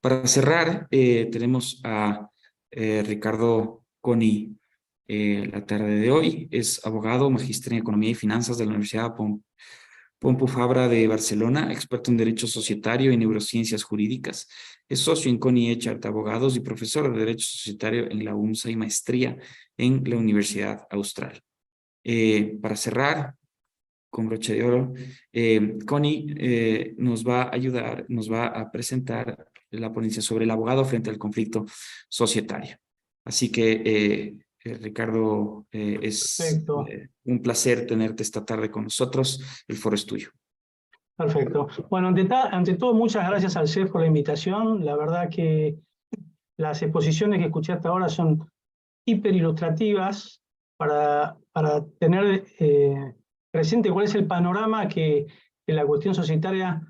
Para cerrar, tenemos a Ricardo Coni la tarde de hoy. Es abogado, magíster en Economía y Finanzas de la Universidad Pompeu Fabra de Barcelona, experto en Derecho Societario y Neurociencias Jurídicas. Es socio en Coni Echart Abogados y profesor de Derecho Societario en la UNSA y maestría en la Universidad Austral. Para cerrar, con broche de oro, Connie nos va a ayudar, nos va a presentar la ponencia sobre el abogado frente al conflicto societario. Así que, Ricardo, es Perfecto, un placer tenerte esta tarde con nosotros. El foro es tuyo. perfecto. Bueno, ante todo, muchas gracias al CEF por la invitación. La verdad que las exposiciones que escuché hasta ahora son hiper ilustrativas para tener presente cuál es el panorama que la cuestión societaria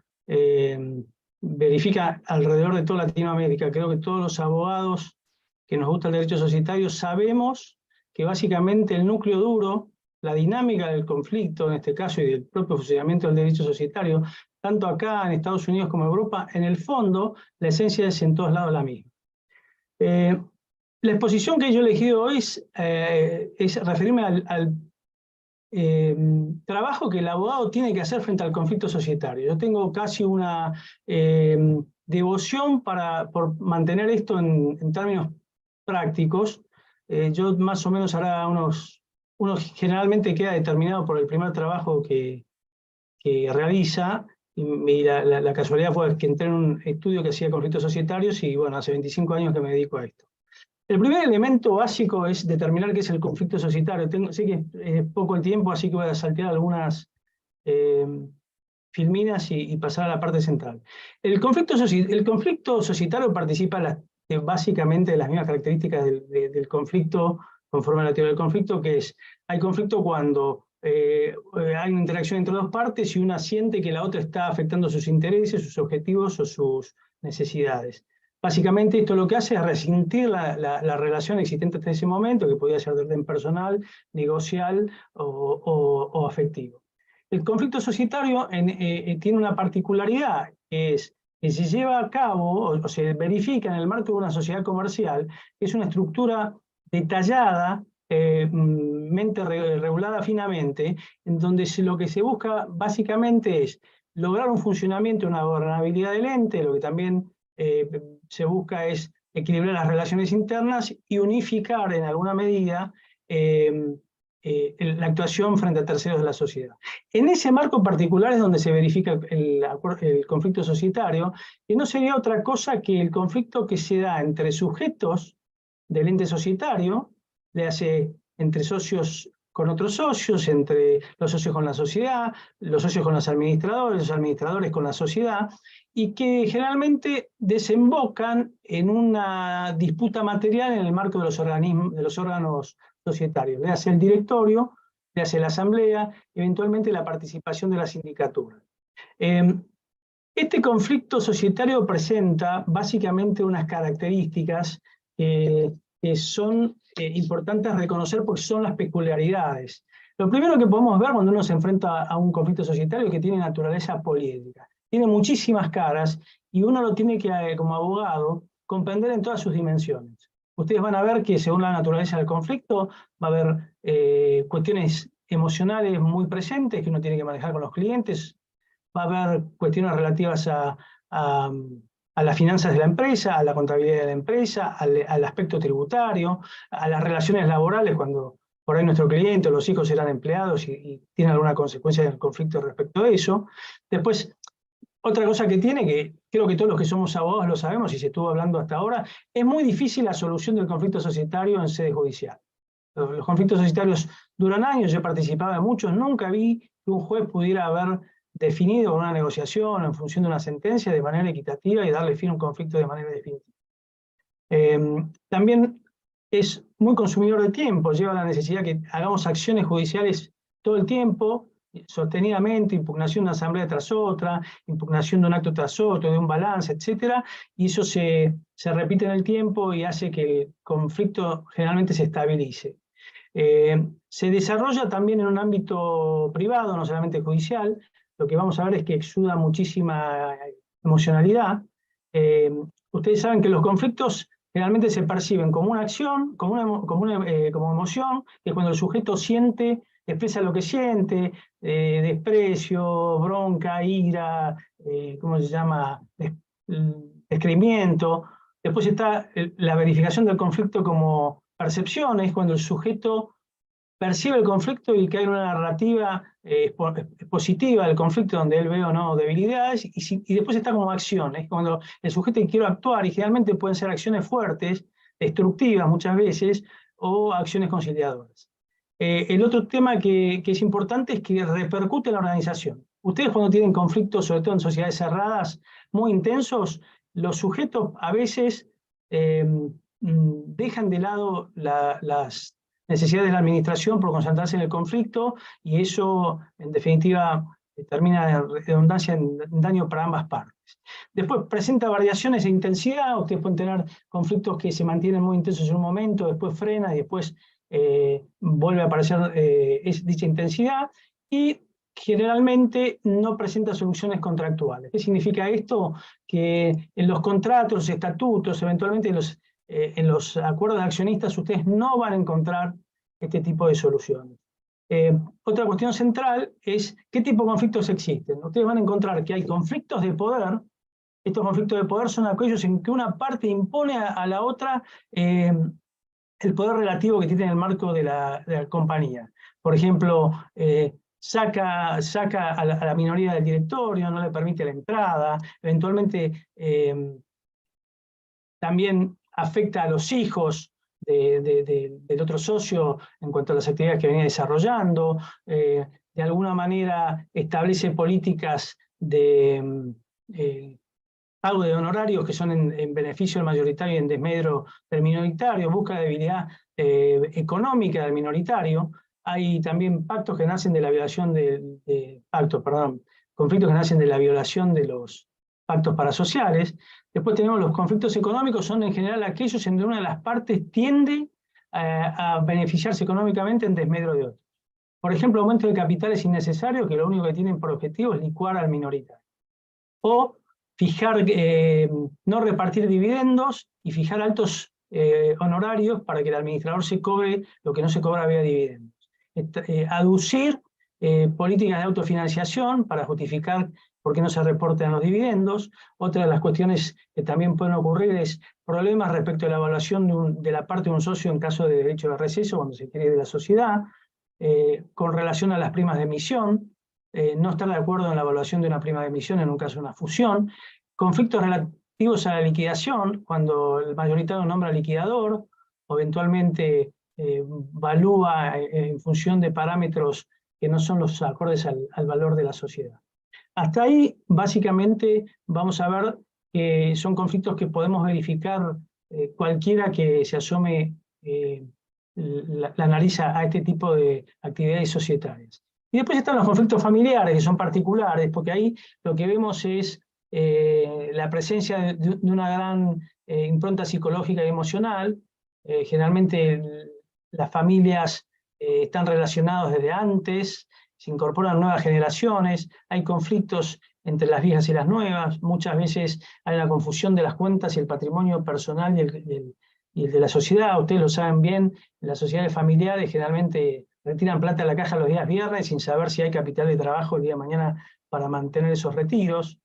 verifica alrededor de toda Latinoamérica. Creo que todos los abogados que nos gusta el derecho societario sabemos que básicamente el núcleo duro, la dinámica del conflicto en este caso y del propio funcionamiento del derecho societario, tanto acá en Estados Unidos como en Europa, en el fondo la esencia es en todos lados la misma. La exposición que yo he elegido hoy es referirme al trabajo que el abogado tiene que hacer frente al conflicto societario. Yo tengo casi una devoción por mantener esto en términos prácticos. Yo más o menos hará uno generalmente queda determinado por el primer trabajo que realiza, y la casualidad fue que entré en un estudio que hacía conflictos societarios y bueno, hace 25 años que me dedico a esto. El primer elemento básico es determinar qué es el conflicto societario. Sé que es poco el tiempo, así que voy a saltear algunas filminas y pasar a la parte central. El conflicto societario participa básicamente de las mismas características del conflicto, conforme a la teoría del conflicto, que es, hay conflicto cuando hay una interacción entre dos partes y una siente que la otra está afectando sus intereses, sus objetivos o sus necesidades. Básicamente esto lo que hace es resentir la relación existente hasta ese momento, que podía ser de orden personal, negocial o afectivo. El conflicto societario tiene una particularidad, que es que se lleva a cabo o se verifica en el marco de una sociedad comercial, que es una estructura detallada, regulada finamente, en donde lo que se busca básicamente es lograr un funcionamiento, una gobernabilidad del ente, lo que también se busca es equilibrar las relaciones internas y unificar en alguna medida la actuación frente a terceros de la sociedad. En ese marco particular es donde se verifica el conflicto societario, que no sería otra cosa que el conflicto que se da entre sujetos del ente societario, le hace entre socios con otros socios, entre los socios con la sociedad, los socios con los administradores con la sociedad, y que generalmente desembocan en una disputa material en el marco de los órganos societarios. Le hace el directorio, le hace la asamblea, eventualmente la participación de la sindicatura. Este conflicto societario presenta básicamente unas características que son importantes reconocer porque son las peculiaridades. Lo primero que podemos ver cuando uno se enfrenta a un conflicto societario es que tiene naturaleza poliédrica. Tiene muchísimas caras y uno lo tiene que, como abogado, comprender en todas sus dimensiones. Ustedes van a ver que según la naturaleza del conflicto va a haber cuestiones emocionales muy presentes que uno tiene que manejar con los clientes, va a haber cuestiones relativas a las finanzas de la empresa, a la contabilidad de la empresa, al aspecto tributario, a las relaciones laborales cuando por ahí nuestro cliente o los hijos eran empleados y tienen alguna consecuencia del conflicto respecto a eso. Después, otra cosa que tiene, que creo que todos los que somos abogados lo sabemos y se estuvo hablando hasta ahora, es muy difícil la solución del conflicto societario en sede judicial. Los conflictos societarios duran años, yo participaba de muchos, nunca vi que un juez pudiera haber definido una negociación en función de una sentencia de manera equitativa y darle fin a un conflicto de manera definitiva. También es muy consumidor de tiempo, lleva a la necesidad que hagamos acciones judiciales todo el tiempo sostenidamente, impugnación de una asamblea tras otra, impugnación de un acto tras otro, de un balance, etcétera, y eso se repite en el tiempo y hace que el conflicto generalmente se estabilice. Se desarrolla también en un ámbito privado, no solamente judicial. Lo que vamos a ver es que exuda muchísima emocionalidad. Ustedes saben que los conflictos generalmente se perciben como una acción, como emoción, que cuando el sujeto siente, expresa lo que siente, desprecio, bronca, ira, ¿cómo se llama? Descreimiento. Después está la verificación del conflicto como percepción, es cuando el sujeto percibe el conflicto y que hay una narrativa expositiva del conflicto donde él ve o no debilidades, y después está como acción, es cuando el sujeto quiere actuar, y generalmente pueden ser acciones fuertes, destructivas muchas veces, o acciones conciliadoras. El otro tema que es importante es que repercute en la organización. Ustedes cuando tienen conflictos, sobre todo en sociedades cerradas, muy intensos, los sujetos a veces dejan de lado las necesidades de la administración por concentrarse en el conflicto, y eso, en definitiva, termina en redundancia en daño para ambas partes. Después presenta variaciones de intensidad. Ustedes pueden tener conflictos que se mantienen muy intensos en un momento, después frena y después vuelve a aparecer dicha intensidad, y generalmente no presenta soluciones contractuales. ¿Qué significa esto? Que en los contratos, los estatutos, eventualmente en los acuerdos de accionistas, ustedes no van a encontrar este tipo de soluciones. Otra cuestión central es qué tipo de conflictos existen. Ustedes van a encontrar que hay conflictos de poder. Estos conflictos de poder son aquellos en que una parte impone a la otra el poder relativo que tiene en el marco de la compañía. Por ejemplo, saca a la minoría del directorio, no le permite la entrada, eventualmente también afecta a los hijos del otro socio en cuanto a las actividades que venía desarrollando, de alguna manera establece políticas de pago de honorarios que son en beneficio del mayoritario y en desmedro del minoritario, busca la debilidad económica del minoritario. Hay también pactos que nacen de la violación conflictos que nacen de la violación de los pactos parasociales. Después tenemos los conflictos económicos, son en general aquellos en donde una de las partes tiende a beneficiarse económicamente en desmedro de otros. Por ejemplo, aumento de capitales innecesarios que lo único que tienen por objetivo es licuar al minoritario. O fijar, no repartir dividendos y fijar altos honorarios para que el administrador se cobre lo que no se cobra vía dividendos. Aducir políticas de autofinanciación para justificar por qué no se reportan los dividendos. Otra de las cuestiones que también pueden ocurrir es problemas respecto a la evaluación de la parte de un socio en caso de derecho de receso, cuando se quiere ir de la sociedad, con relación a las primas de emisión, no estar de acuerdo en la evaluación de una prima de emisión en un caso de una fusión, conflictos relativos a la liquidación, cuando el mayoritario nombra liquidador, o eventualmente valúa en función de parámetros que no son los acordes al valor de la sociedad. Hasta ahí, básicamente, vamos a ver que son conflictos que podemos verificar cualquiera que se asome la nariz a este tipo de actividades societarias. Y después están los conflictos familiares, que son particulares, porque ahí lo que vemos es la presencia de una gran impronta psicológica y emocional. Generalmente las familias están relacionadas desde antes, se incorporan nuevas generaciones, hay conflictos entre las viejas y las nuevas, muchas veces hay una confusión de las cuentas y el patrimonio personal y el de la sociedad. Ustedes lo saben bien, en las sociedades familiares generalmente retiran plata a la caja los días viernes sin saber si hay capital de trabajo el día de mañana para mantener esos retiros.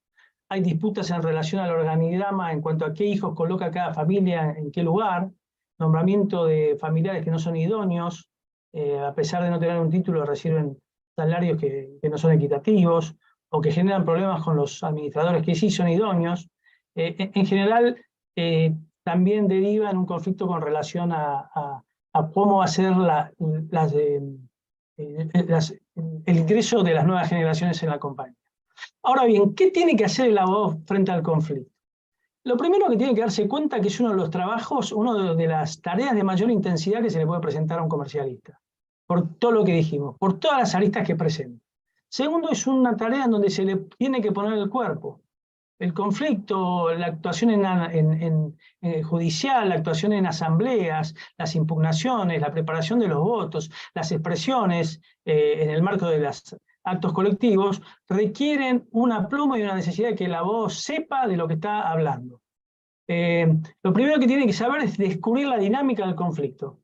Hay disputas en relación al organigrama en cuanto a qué hijos coloca cada familia en qué lugar, nombramiento de familiares que no son idóneos, a pesar de no tener un título reciben salarios que no son equitativos, o que generan problemas con los administradores que sí son idóneos. En general, también deriva en un conflicto con relación a cómo va a ser el ingreso de las nuevas generaciones en la compañía. Ahora bien, ¿qué tiene que hacer el abogado frente al conflicto? Lo primero que tiene que darse cuenta que es uno de los trabajos, una de las tareas de mayor intensidad que se le puede presentar a un comercialista, por todo lo que dijimos, por todas las aristas que presenta. Segundo, es una tarea en donde se le tiene que poner el cuerpo. El conflicto, la actuación judicial, la actuación en asambleas, las impugnaciones, la preparación de los votos, las expresiones en el marco de los actos colectivos, requieren un aplomo y una necesidad de que la voz sepa de lo que está hablando. Lo primero que tiene que saber es descubrir la dinámica del conflicto.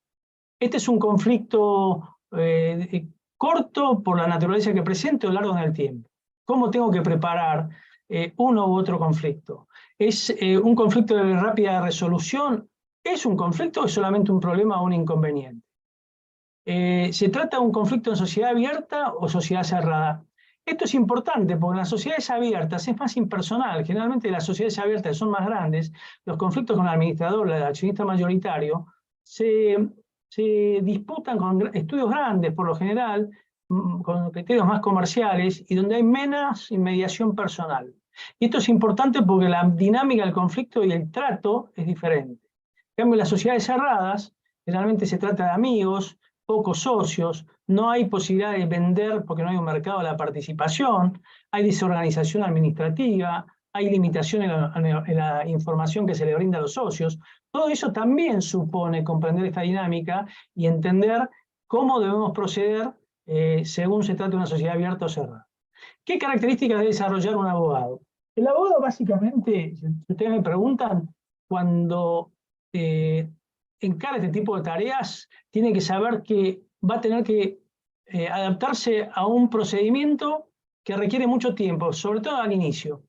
Este es un conflicto corto por la naturaleza que presenta o largo en el tiempo. ¿Cómo tengo que preparar uno u otro conflicto? ¿Es un conflicto de rápida resolución? ¿Es un conflicto o es solamente un problema o un inconveniente? ¿Se trata de un conflicto en sociedad abierta o sociedad cerrada? Esto es importante porque en las sociedades abiertas es más impersonal. Generalmente las sociedades abiertas son más grandes. Los conflictos con el administrador, el accionista mayoritario, se disputan con estudios grandes, por lo general, con criterios más comerciales y donde hay menos inmediación personal. Y esto es importante porque la dinámica del conflicto y el trato es diferente. En cambio, en las sociedades cerradas, generalmente se trata de amigos, pocos socios, no hay posibilidad de vender porque no hay un mercado de la participación, hay desorganización administrativa, hay limitación en la información que se le brinda a los socios. Todo eso también supone comprender esta dinámica y entender cómo debemos proceder según se trata de una sociedad abierta o cerrada. ¿Qué características debe desarrollar un abogado? El abogado básicamente, si ustedes me preguntan, cuando encara este tipo de tareas, tiene que saber que va a tener que adaptarse a un procedimiento que requiere mucho tiempo, sobre todo al inicio,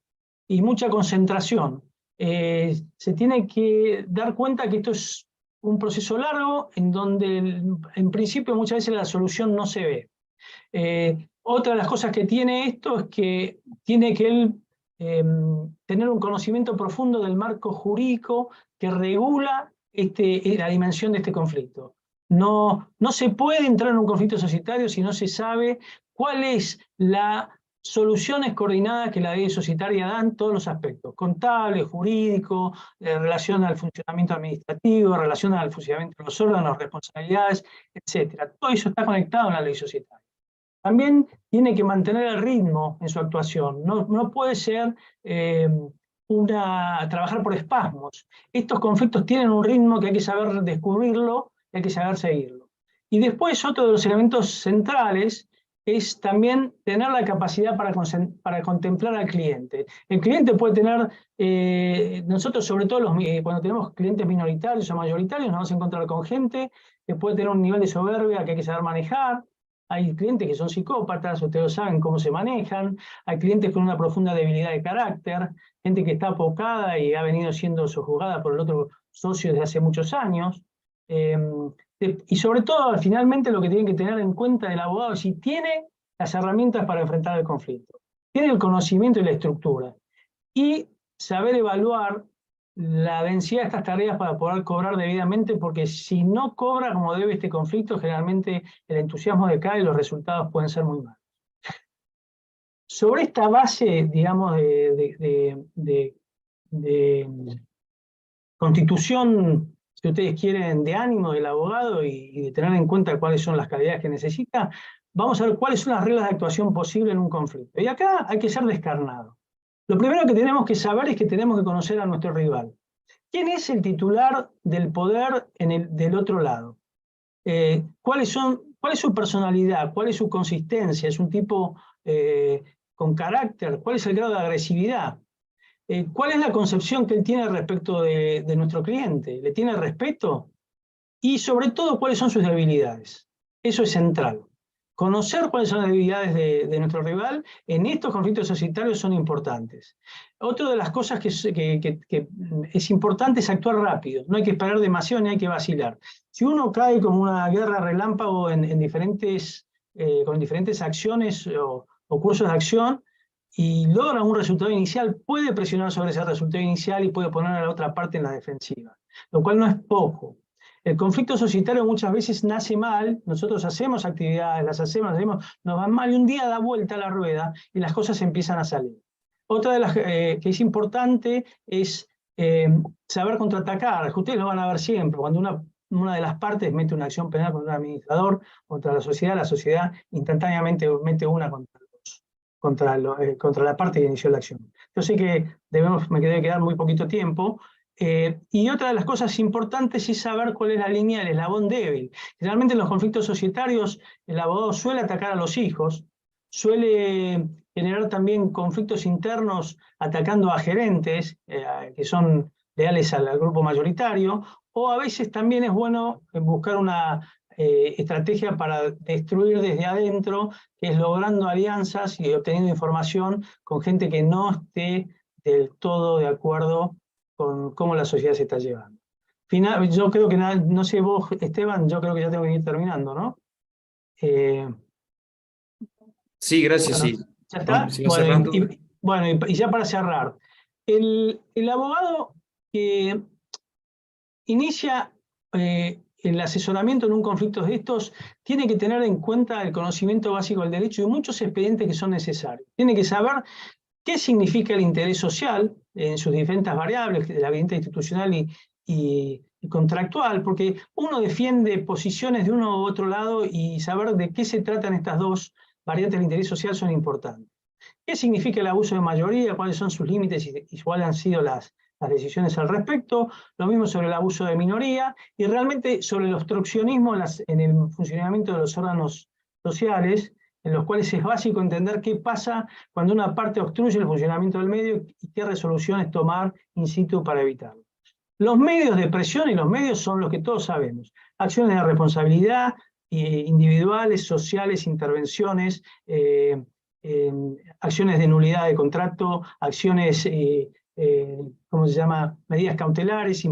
y mucha concentración. Se tiene que dar cuenta que esto es un proceso largo en donde en principio muchas veces la solución no se ve. Otra de las cosas que tiene esto es que tiene que él tener un conocimiento profundo del marco jurídico que regula la dimensión de este conflicto. No se puede entrar en un conflicto societario si no se sabe cuál es la soluciones coordinadas que la ley societaria da en todos los aspectos, contable, jurídico, relación al funcionamiento administrativo, relación al funcionamiento de los órganos, responsabilidades, etc. Todo eso está conectado en la ley societaria. También tiene que mantener el ritmo en su actuación, no puede ser trabajar por espasmos. Estos conflictos tienen un ritmo que hay que saber descubrirlo y hay que saber seguirlo. Y después otro de los elementos centrales es también tener la capacidad para contemplar al cliente. El cliente puede tener, nosotros sobre todo cuando tenemos clientes minoritarios o mayoritarios, nos vamos a encontrar con gente que puede tener un nivel de soberbia que hay que saber manejar. Hay clientes que son psicópatas, ustedes saben cómo se manejan. Hay clientes con una profunda debilidad de carácter, gente que está apocada y ha venido siendo sojuzgada por el otro socio desde hace muchos años. Y sobre todo, finalmente, lo que tienen que tener en cuenta el abogado es si tiene las herramientas para enfrentar el conflicto, tiene el conocimiento y la estructura, y saber evaluar la densidad de estas tareas para poder cobrar debidamente, porque si no cobra como debe este conflicto, generalmente el entusiasmo decae y los resultados pueden ser muy malos. Sobre esta base, digamos, de constitución, si ustedes quieren, de ánimo del abogado y de tener en cuenta cuáles son las calidades que necesita, vamos a ver cuáles son las reglas de actuación posible en un conflicto. Y acá hay que ser descarnado. Lo primero que tenemos que saber es que tenemos que conocer a nuestro rival. ¿Quién es el titular del poder del otro lado? ¿Cuál es su personalidad? ¿Cuál es su consistencia? ¿Es un tipo con carácter? ¿Cuál es el grado de agresividad? ¿Cuál es la concepción que él tiene respecto de nuestro cliente? ¿Le tiene respeto? Y sobre todo, ¿cuáles son sus debilidades? Eso es central. Conocer cuáles son las debilidades de nuestro rival en estos conflictos societarios son importantes. Otra de las cosas que es importante es actuar rápido. No hay que esperar demasiado ni hay que vacilar. Si uno cae como una guerra relámpago con diferentes acciones o cursos de acción y logra un resultado inicial, puede presionar sobre ese resultado inicial y puede poner a la otra parte en la defensiva, lo cual no es poco. El conflicto societario muchas veces nace mal, nosotros hacemos actividades, las hacemos, nos van mal y un día da vuelta a la rueda y las cosas empiezan a salir. Otra de las que es importante es saber contraatacar. Ustedes lo van a ver siempre, cuando una de las partes mete una acción penal contra un administrador, contra la sociedad instantáneamente mete una contra los contra la parte que inició la acción. Yo sé que me debe quedar muy poquito tiempo, y otra de las cosas importantes es saber cuál es la línea del eslabón débil. Generalmente en los conflictos societarios el abogado suele atacar a los hijos, suele generar también conflictos internos atacando a gerentes que son leales al grupo mayoritario, o a veces también es bueno buscar una estrategia para destruir desde adentro, que es logrando alianzas y obteniendo información con gente que no esté del todo de acuerdo con cómo la sociedad se está llevando. Yo creo que, no sé vos, Esteban, yo creo que ya tengo que ir terminando, ¿no? Sí, gracias, Bueno, sí. ¿ya está? Se va Bueno, cerrando. y ya para cerrar, el abogado que inicia el asesoramiento en un conflicto de estos tiene que tener en cuenta el conocimiento básico del derecho y muchos expedientes que son necesarios. Tiene que saber qué significa el interés social en sus diferentes variables, la variante institucional y contractual, porque uno defiende posiciones de uno u otro lado y saber de qué se tratan estas dos variantes del interés social son importantes. ¿Qué significa el abuso de mayoría? ¿Cuáles son sus límites y cuáles han sido las decisiones al respecto? Lo mismo sobre el abuso de minoría y realmente sobre el obstruccionismo en el funcionamiento de los órganos sociales, en los cuales es básico entender qué pasa cuando una parte obstruye el funcionamiento del medio y qué resoluciones tomar in situ para evitarlo. Los medios de presión y los medios son los que todos sabemos. Acciones de responsabilidad individuales, sociales, intervenciones, acciones de nulidad de contrato, acciones, ¿cómo se llama? Medidas cautelares,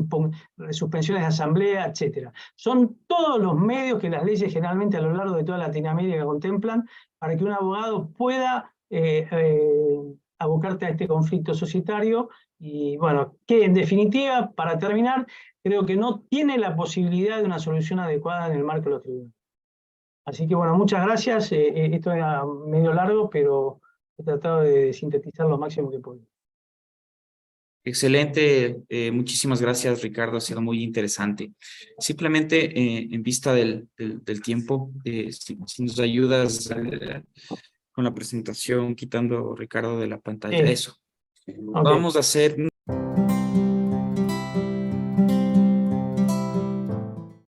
suspensiones de asamblea, etc. Son todos los medios que las leyes generalmente a lo largo de toda Latinoamérica contemplan para que un abogado pueda abocarte a este conflicto societario y bueno, que en definitiva, para terminar, creo que no tiene la posibilidad de una solución adecuada en el marco de los tribunales. Así que bueno, muchas gracias. Esto era medio largo, pero he tratado de sintetizar lo máximo que puedo. Excelente, muchísimas gracias, Ricardo, ha sido muy interesante. Simplemente en vista del tiempo, si nos ayudas con la presentación, quitando a Ricardo de la pantalla, Sí, eso. ok. Vamos a hacer